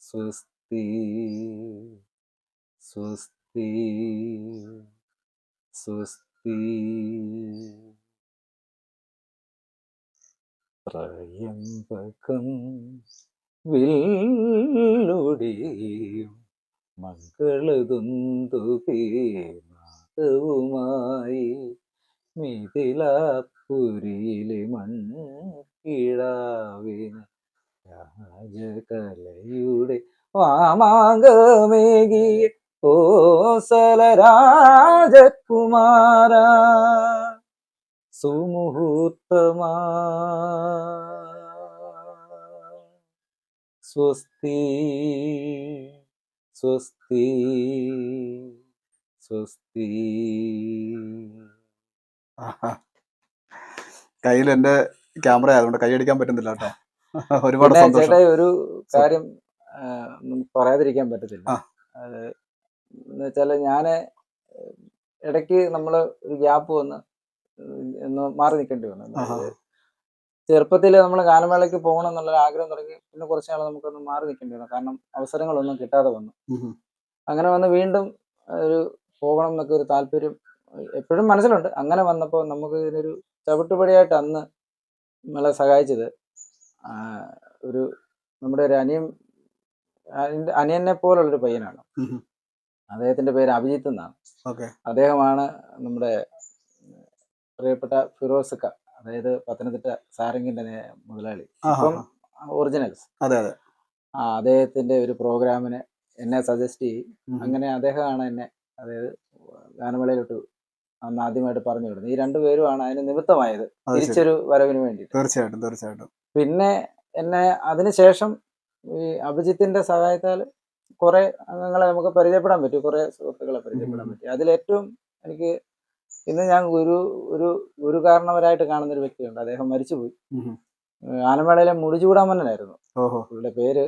സ്വസ്തി സ്വസ്തി സ്വസ്തി. ത്രയംബകം വില്ലൊടിയും മംഗളദുന്ദുഭേ നാദവുമായി, മിഥിലാപുരിയിലെ മൺകിടാവിന് രാജകലയുടെ വാമാങ്കമേകിയ കോസല രാജകുമാര, സുമുഹൂർത്തമാ സ്വസ്തി സ്വസ്തി സ്വസ്തി. കയ്യിൽ എന്റെ ക്യാമറ ആയതുകൊണ്ട് കൈയടിക്കാൻ പറ്റുന്നില്ല കേട്ടോ. ഒരുപാട് പിന്നെ സന്തോഷം. ചേട്ടായി ഒരു കാര്യം പറയാതിരിക്കാൻ പറ്റത്തില്ല. ആ. എന്ന് വെച്ചാല് ഞാന് ഇടയ്ക്ക് നമ്മള് ഒരു ഗ്യാപ്പ് വന്ന് ഒന്ന് മാറി നിൽക്കേണ്ടി വന്നു. ആഹാ. ചെറുപ്പത്തിൽ നമ്മൾ ഗാനമേളയ്ക്ക് പോകണം എന്നുള്ള ആഗ്രഹം തുടങ്ങി. പിന്നെ കുറച്ച് നാൾ നമുക്കൊന്ന് മാറി നിൽക്കേണ്ടി വന്നു. കാരണം അവസരങ്ങളൊന്നും കിട്ടാതെ വന്നു. അങ്ങനെ വന്ന് വീണ്ടും ഒരു പോകണം എന്നൊക്കെ ഒരു താല്പര്യം എപ്പോഴും മനസ്സിലുണ്ട്. അങ്ങനെ വന്നപ്പോൾ നമുക്ക് ഇതിനൊരു ചവിട്ടുപടിയായിട്ട് അന്ന് നമ്മളെ സഹായിച്ചത് ഒരു നമ്മുടെ ഒരു അനിയനെ പോലുള്ളൊരു പയ്യനാണ്. അദ്ദേഹത്തിന്റെ പേര് അഭിജിത്ത് എന്നാണ്. അദ്ദേഹമാണ് നമ്മുടെ പ്രിയപ്പെട്ട ഫിറോസ്ക്ക, അതായത് പത്തനംതിട്ട സാരംഗിന്റെ മുതലാളി, ഇപ്പം ഒറിജിനൽസ്. അദ്ദേഹത്തിന്റെ ഒരു പ്രോഗ്രാമിന് എന്നെ സജസ്റ്റ് ചെയ്യും. അങ്ങനെ അദ്ദേഹമാണ് എന്നെ, അതായത് ഗാനമേളയിലോട്ട് അന്ന് ആദ്യമായിട്ട് പറഞ്ഞു വിടുന്നത്. ഈ രണ്ടുപേരുമാണ് അതിന് നിമിത്തമായത്, തിരിച്ചൊരു വരവിന് വേണ്ടി. തീർച്ചയായിട്ടും. പിന്നെ എന്നെ അതിനുശേഷം ഈ അഭിജിത്തിന്റെ സഹായത്താൽ കുറെ അംഗങ്ങളെ നമുക്ക് പരിചയപ്പെടാൻ പറ്റി, കുറെ സുഹൃത്തുക്കളെ പരിചയപ്പെടാൻ പറ്റി. അതിലേറ്റവും എനിക്ക് ഇന്ന് ഞാൻ ഒരു കാരണവരായിട്ട് കാണുന്ന ഒരു വ്യക്തിയുണ്ട്. അദ്ദേഹം മരിച്ചുപോയി. ഗാനമേളയിലെ മുടിചൂടാമന്നനായിരുന്നു. പുള്ളിയുടെ പേര്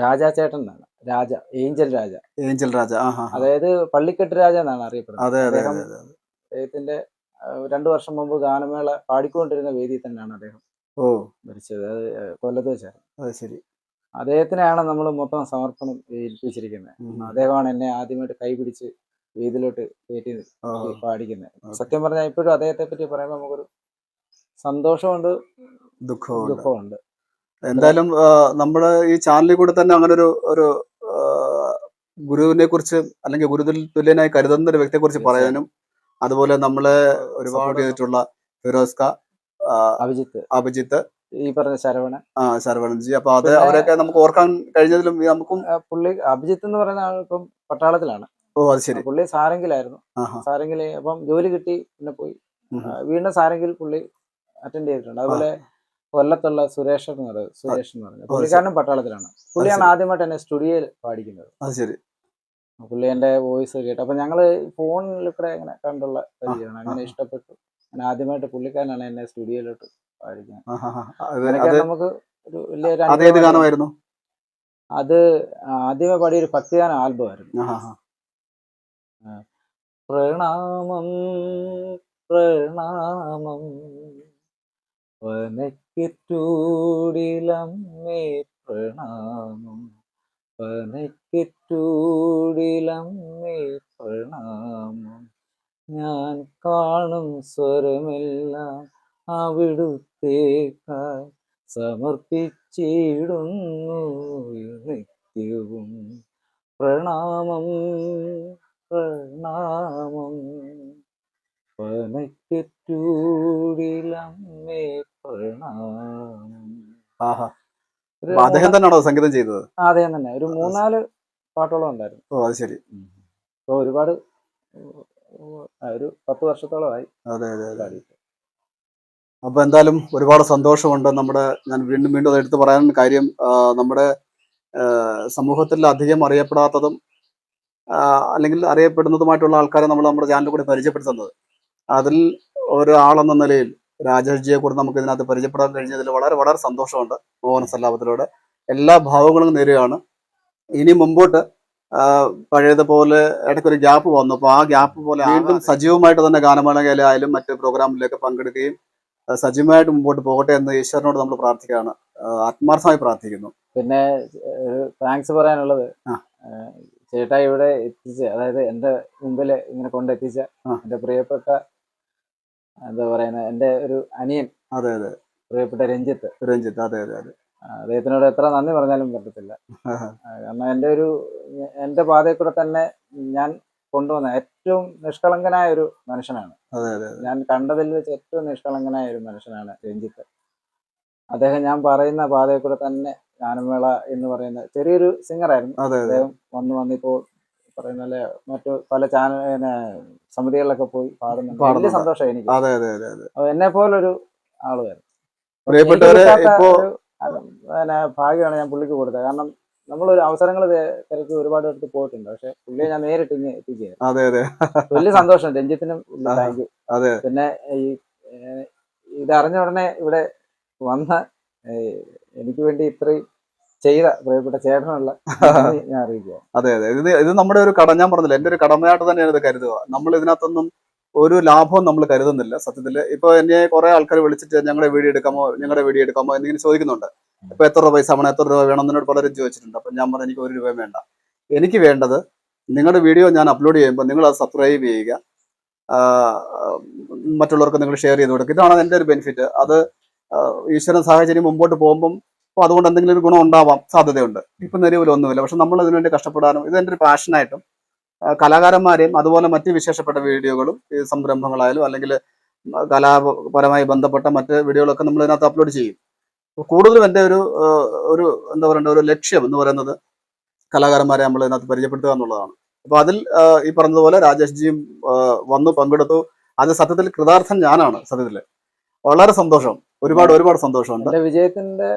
രാജാ ചേട്ടൻ എന്നാണ്. ഏഞ്ചൽ രാജ. അതായത് പള്ളിക്കെട്ട് രാജ എന്നാണ് അറിയപ്പെടുന്നത്. അദ്ദേഹത്തിന്റെ 2 വർഷം മുമ്പ് ഗാനമേള പാടിക്കൊണ്ടിരുന്ന വേദിയിൽ തന്നെയാണ് അദ്ദേഹം മരിച്ചത്. അത് കൊല്ലത്ത് വെച്ചായിരുന്നു. അദ്ദേഹത്തിനെയാണ് നമ്മൾ മൊത്തം സമർപ്പണം ഏൽപ്പിച്ചിരിക്കുന്നത്. അദ്ദേഹമാണ് എന്നെ ആദ്യമായിട്ട് കൈപിടിച്ച് വേദിയിലോട്ട് കയറ്റി പാടിക്കുന്നത്. സത്യം പറഞ്ഞാൽ ഇപ്പോഴും അദ്ദേഹത്തെ പറ്റി പറയുമ്പോൾ നമുക്കൊരു സന്തോഷമുണ്ട്, ദുഃഖമുണ്ട്. എന്തായാലും നമ്മുടെ ഈ ചാനലിൽ കൂടെ തന്നെ അങ്ങനെ ഒരു ഗുരുവിനെ കുറിച്ച്, അല്ലെങ്കിൽ ഗുരുവിൽ തുല്യനായി കരുതുന്ന ഒരു വ്യക്തിയെ കുറിച്ച് പറയാനും, അതുപോലെ നമ്മളെ ഒരുപാട് ചെയ്തിട്ടുള്ള ഫിറോസ്ക, അഭിജിത്ത്, ഈ പറഞ്ഞ ശരവണൻജി, അപ്പൊ അത് അവരൊക്കെ നമുക്ക് ഓർക്കാൻ കഴിഞ്ഞതിലും നമുക്കും. പുള്ളി അഭിജിത്ത് എന്ന് പറയുന്ന ആൾ ഇപ്പം പട്ടാളത്തിലാണ്. അത് ശരി. പുള്ളി സാരംഗിലായിരുന്നു. സാരംഗില് അപ്പം ജോലി കിട്ടി, പിന്നെ പോയി വീണ്ടും സാരംഗിൽ പുള്ളി അറ്റൻഡ് ചെയ്തിട്ടുണ്ട്. അതുപോലെ കൊല്ലത്തുള്ള സുരേഷ് എന്ന് പറഞ്ഞു, പുള്ളിക്കാരനും പട്ടാളത്തിലാണ്. പുള്ളിയാണ് ആദ്യമായിട്ട് എന്നെ സ്റ്റുഡിയോയിൽ പാടിക്കുന്നത്. പുള്ളി എന്റെ വോയിസ് കേട്ടു. അപ്പൊ ഞങ്ങള് ഫോണിൽ കൂടെ അങ്ങനെ കണ്ടുള്ള പരിചയമാണ്. അങ്ങനെ ഇഷ്ടപ്പെട്ടു. ഞാൻ ആദ്യമായിട്ട് പുള്ളിക്കാരനാണ് എന്നെ സ്റ്റുഡിയോയിലോട്ട് പാടിക്കുന്നത്. നമുക്ക് ഒരു വലിയൊരു ഗാനമായിരുന്നു അത്. ആദ്യമേ പാടിയ ഒരു ഭക്തിഗാന ആൽബം ആയിരുന്നു. പ്രണാമം പ്രണാമം വനക്കെറ്റൂടിലമ്മേ പ്രണാമം, വനക്കെറ്റൂടിലമ്മേ പ്രണാമം. ഞാൻ കാണും സ്വരമെല്ലാം അവിടുത്തേക്കായി സമർപ്പിച്ചിടുന്നു നിത്യവും. പ്രണാമം പ്രണാമം വനക്കെറ്റൂടിലമ്മേ പ്രണാമം. അദ്ദേഹം തന്നെയാണോ സംഗീതം ചെയ്തത്? അദ്ദേഹം തന്നെ. ഒരു 3-4 പാട്ടോളം ഉണ്ടായിരുന്നു. അത് ശരി. ഇപ്പൊ ഒരുപാട് ഒരു 10 വർഷത്തോളമായി. അപ്പൊ എന്തായാലും ഒരുപാട് സന്തോഷമുണ്ട്. ഞാൻ വീണ്ടും അത് എടുത്തു പറയാൻ കാര്യം, നമ്മുടെ സമൂഹത്തിൽ അധികം അറിയപ്പെടാത്തതും അല്ലെങ്കിൽ അറിയപ്പെടുന്നതുമായിട്ടുള്ള ആൾക്കാരെ നമ്മൾ നമ്മുടെ ചാനലിൽ കൂടി പരിചയപ്പെടുത്തുന്നത്. അതിൽ ഒരാളെന്ന നിലയിൽ രാജേഷ്ജിയെ കൂടെ നമുക്ക് ഇതിനകത്ത് പരിചയപ്പെടാൻ കഴിഞ്ഞതിൽ വളരെ വളരെ സന്തോഷമുണ്ട്. മോഹന സല്ലാപത്തിലൂടെ എല്ലാ ഭാവങ്ങളും നേരുകയാണ്. ഇനി മുമ്പോട്ട് പഴയതുപോലെ ഇടയ്ക്കൊരു ഗ്യാപ്പ് വന്നു. അപ്പോൾ ആ ഗ്യാപ്പ് പോലെ വീണ്ടും സജീവമായിട്ട് തന്നെ ഗാനമേളയിലായാലും മറ്റ് പ്രോഗ്രാമിലൊക്കെ പങ്കെടുക്കുകയും സജീവമായിട്ട് മുമ്പോട്ട് പോകട്ടെ എന്ന് ഈശ്വരനോട് നമ്മൾ പ്രാർത്ഥിക്കുകയാണ്, ആത്മാർത്ഥമായി പ്രാർത്ഥിക്കുന്നു. പിന്നെ ഒരു താങ്ക്സ് പറയാനുള്ളത്, ചേട്ടാ ഇവിടെ എത്തിച്ച, അതായത് എൻ്റെ മുമ്പിൽ ഇങ്ങനെ കൊണ്ടെത്തിച്ച എൻ്റെ പ്രിയപ്പെട്ട, എന്താ പറയുന്നത്, എൻ്റെ ഒരു അനിയൻ, പ്രിയപ്പെട്ട രഞ്ജിത്ത്. അദ്ദേഹത്തിനോട് എത്ര നന്ദി പറഞ്ഞാലും പറ്റത്തില്ല. കാരണം എൻ്റെ പാതയിൽ കൂടെ തന്നെ ഞാൻ കൊണ്ടുവന്ന ഏറ്റവും നിഷ്കളങ്കനായ ഒരു മനുഷ്യനാണ്. ഞാൻ കണ്ടതിൽ വെച്ച് ഏറ്റവും നിഷ്കളങ്കനായ ഒരു മനുഷ്യനാണ് രഞ്ജിത്ത്. അദ്ദേഹം ഞാൻ പറയുന്ന പാതയിൽ കൂടെ തന്നെ ഗാനമേള എന്ന് പറയുന്ന ചെറിയൊരു സിംഗറായിരുന്നു. അദ്ദേഹം വന്നിപ്പോൾ പറയുന്ന പോലെ മറ്റു പല സമിതികളിലൊക്കെ പോയി പാടുന്നുണ്ട്. വലിയ സന്തോഷം എനിക്ക്. എന്നെ പോലൊരു ആളുമായിരുന്നു. ഭാഗ്യമാണ് ഞാൻ പുള്ളിക്ക് കൊടുത്തത്. കാരണം നമ്മളൊരു അവസരങ്ങൾ തിരക്കി ഒരുപാട് അടുത്ത് പോയിട്ടുണ്ട്. പക്ഷെ പുള്ളിയെ ഞാൻ നേരിട്ട് ഇങ്ങനെ എത്തിക്കുകയാണ്. അതെ അതെ വലിയ സന്തോഷം. രഞ്ജിത്തിനും ആഹാ. Thank you. അതെ പിന്നെ ഇത് അറിഞ്ഞ ഉടനെ ഇവിടെ വന്ന എനിക്ക് വേണ്ടി ഇത്രയും ചെയ്ത പ്രിയപ്പെട്ട ചേട്ടനുള്ള നന്ദി ഞാൻ അറിയിക്കുക. അതെ അതെ ഇത് നമ്മുടെ ഒരു കട, ഞാൻ പറഞ്ഞില്ല, എന്റെ ഒരു കടമയായിട്ട് തന്നെയാണ് ഇത് കരുതുക. നമ്മൾ ഇതിനകത്തൊന്നും ഒരു ലാഭവും നമ്മൾ കരുതുന്നില്ല സത്യത്തില്. ഇപ്പൊ എന്നെ കുറെ ആൾക്കാർ വിളിച്ചിട്ട് ഞങ്ങളുടെ വീഡിയോ എടുക്കാമോ എന്നിങ്ങനെ ചോദിക്കുന്നുണ്ട്. ഇപ്പൊ എത്ര രൂപ പൈസ വേണം, എത്ര രൂപ വേണം എന്നോട് പലരും ചോദിച്ചിട്ടുണ്ട്. അപ്പൊ ഞാൻ പറഞ്ഞു എനിക്ക് 1 രൂപയും വേണ്ട. എനിക്ക് വേണ്ടത് നിങ്ങളുടെ വീഡിയോ ഞാൻ അപ്ലോഡ് ചെയ്യുമ്പോൾ നിങ്ങൾ അത് സബ്സ്ക്രൈബ് ചെയ്യുക, മറ്റുള്ളവർക്ക് നിങ്ങൾ ഷെയർ ചെയ്ത് കൊടുക്കുക. ഇതാണ് എൻ്റെ ഒരു ബെനിഫിറ്റ്. അത് ഈശ്വരൻ സാഹചര്യം മുമ്പോട്ട് പോകുമ്പം അപ്പോൾ അതുകൊണ്ട് എന്തെങ്കിലും ഒരു ഗുണം ഉണ്ടാവാം, സാധ്യതയുണ്ട്. ഇപ്പം നിലവിലൊന്നുമില്ല. പക്ഷെ നമ്മൾ ഇതിനുവേണ്ടി കഷ്ടപ്പെടാനും ഇത് എൻ്റെ ഒരു പാഷനായിട്ടും കലാകാരന്മാരെയും അതുപോലെ മറ്റ് വിശേഷപ്പെട്ട വീഡിയോകളും ഈ സംരംഭങ്ങളായാലും അല്ലെങ്കിൽ കലാപരമായി ബന്ധപ്പെട്ട മറ്റ് വീഡിയോകളൊക്കെ നമ്മൾ ഇതിനകത്ത് അപ്ലോഡ് ചെയ്യും. കൂടുതലും എൻ്റെ ഒരു എന്താ പറയണ്ട ഒരു ലക്ഷ്യം എന്ന് പറയുന്നത് കലാകാരന്മാരെ നമ്മൾ ഇതിനകത്ത് പരിചയപ്പെടുത്തുക എന്നുള്ളതാണ്. അപ്പോൾ അതിൽ ഈ പറഞ്ഞതുപോലെ രാജേഷ് ജിയും വന്നു പങ്കെടുത്തു. അത് സത്യത്തിൽ കൃതാർത്ഥൻ ഞാനാണ്. സത്യത്തിൽ വളരെ സന്തോഷം, ഒരുപാട് സന്തോഷമുണ്ട്. എന്റെ വിജയത്തിന്റെ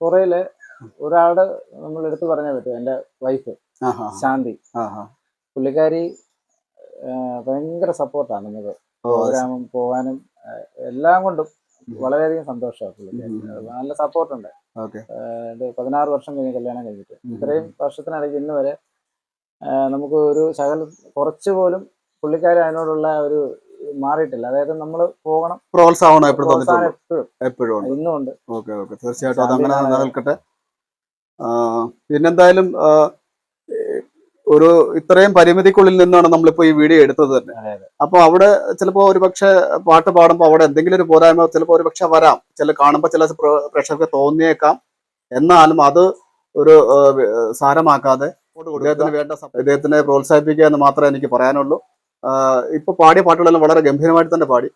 പുറയില് ഒരാളുടെ നമ്മൾ എടുത്തു പറഞ്ഞേ പറ്റും. എന്റെ വൈഫ് ശാന്തി, പുള്ളിക്കാരി ഭയങ്കര സപ്പോർട്ടാണ് നമുക്ക് പ്രോഗ്രാമും പോകാനും എല്ലാം കൊണ്ടും വളരെയധികം സന്തോഷമാണ്. പുള്ളിക്കാരി നല്ല സപ്പോർട്ടുണ്ട്. 16 വർഷം കഴിഞ്ഞ് കല്യാണം കഴിഞ്ഞിട്ട് ഇത്രയും വർഷത്തിനിടയ്ക്ക് ഇന്ന് വരെ നമുക്ക് ഒരു കുറച്ച് പോലും പുള്ളിക്കാരി അതിനോടുള്ള ഒരു മാറിയിട്ടില്ല. അതായത് നമ്മൾ പോകണം, പ്രോത്സാഹനം എപ്പോഴും ഇന്നുമുണ്ട്. തീർച്ചയായിട്ടും അതങ്ങനെ നിലനിൽക്കട്ടെ. പിന്നെന്തായാലും ഒരു ഇത്രയും പരിമിതിക്കുള്ളിൽ നിന്നാണ് നമ്മളിപ്പോ ഈ വീഡിയോ എടുത്തത് തന്നെ. അപ്പൊ അവിടെ ചിലപ്പോ ഒരുപക്ഷെ പാട്ട് പാടുമ്പോൾ അവിടെ എന്തെങ്കിലും ഒരു പോരായ്മ ചിലപ്പോൾ ഒരുപക്ഷെ വരാം. കാണുമ്പോൾ ചില പ്രേക്ഷകർക്ക് തോന്നിയേക്കാം. എന്നാലും അത് ഒരു സാരമാക്കാതെ ഇദ്ദേഹത്തിനെ പ്രോത്സാഹിപ്പിക്കുക എന്ന് മാത്രമേ എനിക്ക് പറയാനുള്ളൂ. ഇപ്പൊ പാടിയ പാട്ടുകളെല്ലാം വളരെ ഗംഭീരമായിട്ട് തന്നെ പാടി.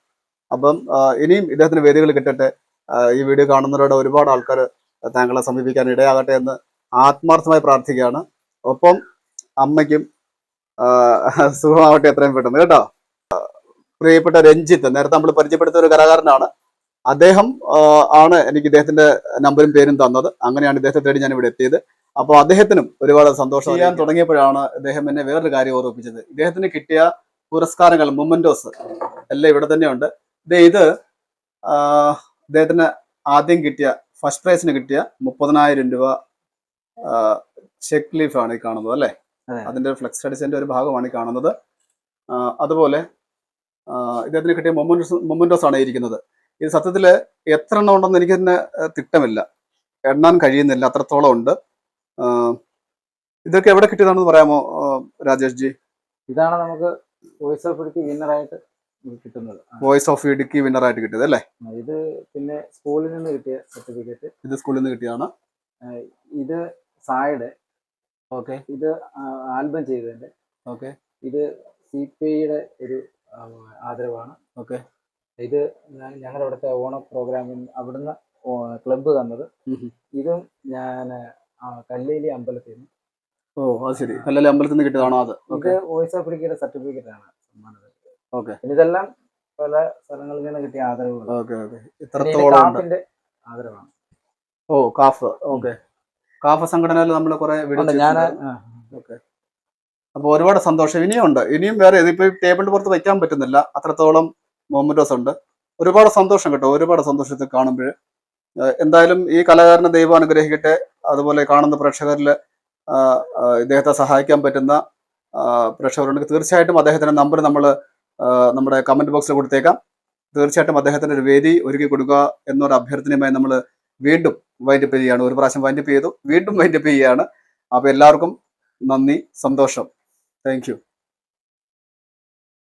അപ്പം ഇനിയും ഇദ്ദേഹത്തിന് വേദികൾ കിട്ടട്ടെ. ഈ വീഡിയോ കാണുന്നവരോട് ഒരുപാട് ആൾക്കാർ താങ്കളെ സമീപിക്കാൻ ഇടയാകട്ടെ എന്ന് ആത്മാർത്ഥമായി പ്രാർത്ഥിക്കുകയാണ്. ഒപ്പം അമ്മയ്ക്കും സുഖമാവട്ടെ എത്രയും പെട്ടെന്ന്, കേട്ടോ. പ്രിയപ്പെട്ട രഞ്ജിത്ത്, നേരത്തെ നമ്മൾ പരിചയപ്പെടുത്തിയ ഒരു കലാകാരനാണ്. അദ്ദേഹം ആണ് എനിക്ക് ഇദ്ദേഹത്തിന്റെ നമ്പറും പേരും തന്നത്. അങ്ങനെയാണ് ഇദ്ദേഹത്തെ തേടി ഞാൻ ഇവിടെ എത്തിയത്. അപ്പോൾ അദ്ദേഹത്തിനും ഒരുപാട് സന്തോഷം. ചെയ്യാൻ തുടങ്ങിയപ്പോഴാണ് അദ്ദേഹം എന്നെ വേറൊരു കാര്യം ഓർമ്മിപ്പിച്ചത്. ഇദ്ദേഹത്തിന് കിട്ടിയ പുരസ്കാരങ്ങൾ, മൊമെന്റോസ് എല്ലാം ഇവിടെ തന്നെയുണ്ട്. ഇത് ഇദ്ദേഹത്തിന് ആദ്യം കിട്ടിയ ഫസ്റ്റ് പ്രൈസിന് കിട്ടിയ 30,000 രൂപ ചെക്ക് ലീഫാണ് ഈ കാണുന്നത്, അല്ലേ? അതിന്റെ ഫ്ലെക്സ് സ്റ്റഡീസിന്റെ ഒരു ഭാഗമാണ് ഈ കാണുന്നത്. അതുപോലെ ഇദ്ദേഹത്തിന് കിട്ടിയ മൊമെന്റോസ് ആണ് ഇരിക്കുന്നത്. ഇത് സത്യത്തിൽ എത്ര എണ്ണം ഉണ്ടെന്ന് എനിക്ക് തന്നെ തിട്ടമില്ല, എണ്ണാൻ കഴിയുന്നില്ല, അത്രത്തോളം ഉണ്ട്. ഇതൊക്കെ എവിടെ കിട്ടിയതാണെന്ന് പറയാമോ രാജേഷ് ജി? ഇതാണ് നമുക്ക് വോയിസ് ഓഫ് ഇടുക്കി വിന്നറായിട്ട് കിട്ടുന്നത്. വോയിസ് ഓഫ് ഇടുക്കി വിന്നറായിട്ട് കിട്ടിയത്, അല്ലേ? ഇത് പിന്നെ സ്കൂളിൽ നിന്ന് കിട്ടിയ സർട്ടിഫിക്കറ്റ്. ഇത് സ്കൂളിൽ നിന്ന് കിട്ടിയാണ്. ഇത് സായുടെ. ഓക്കെ. ഇത് ആൽബം ചെയ്തതിന്റെ. ഓക്കെ. ഇത് CPIയുടെ ഒരു ആദരവാണ്. ഓക്കെ. ഇത് ഞങ്ങളുടെ ഇവിടുത്തെ ഓണം പ്രോഗ്രാമിന് അവിടുന്ന് ക്ലബ്ബ് തന്നത്. ഇതും ഞാൻ കല്ലേലി അമ്പലത്തിൽ നിന്ന്. ഓ, അത് ശരി. കല്ലേലി അമ്പലത്തിൽ നിന്ന് കിട്ടിയതാണോ അത്? ഇത് വോയിസ് ഓഫ് ഇടുക്കിയുടെ സർട്ടിഫിക്കറ്റ് ആണ്. ഓക്കെ. ഇതെല്ലാം പല സ്ഥലങ്ങളിൽ നിന്ന് കിട്ടിയ ആദരവുകൾ. ഓക്കെ. കാഫിന്റെ ആദരവാണ്. ഓ, കാഫ്. ഓക്കെ. കാഫ് സംഘടനയിൽ നമ്മൾ കുറെ ഓക്കെ. അപ്പൊ ഒരുപാട് സന്തോഷം. ഇനിയും വേറെ ഇതിപ്പോ ടേബിളിന്റെ പുറത്ത് വെക്കാൻ പറ്റുന്നില്ല, അത്രത്തോളം മൊമെന്റോസ് ഉണ്ട്. ഒരുപാട് സന്തോഷം കേട്ടോ, ഒരുപാട് സന്തോഷത്തിൽ കാണുമ്പോൾ. എന്തായാലും ഈ കലാകാരനെ ദൈവം അനുഗ്രഹിക്കട്ടെ. അതുപോലെ കാണുന്ന പ്രേക്ഷകരിൽ ഇദ്ദേഹത്തെ സഹായിക്കാൻ പറ്റുന്ന പ്രേക്ഷകരുണ്ടെങ്കിൽ തീർച്ചയായിട്ടും അദ്ദേഹത്തിന്റെ നമ്പർ നമ്മൾ നമ്മുടെ കമന്റ് ബോക്സിൽ കൊടുത്തേക്കാം. തീർച്ചയായിട്ടും അദ്ദേഹത്തിന് ഒരു വേദി ഒരുക്കി കൊടുക്കുക എന്നൊരു അഭ്യർത്ഥനയുമായി നമ്മൾ വീണ്ടും വൈൻഡപ്പ് ചെയ്യുകയാണ്. ഒരു പ്രാവശ്യം വൈൻഡപ്പ് ചെയ്തു, വീണ്ടും വൈൻഡപ്പ് ചെയ്യുകയാണ്. അപ്പോൾ എല്ലാവർക്കും നന്ദി, സന്തോഷം. Thank you.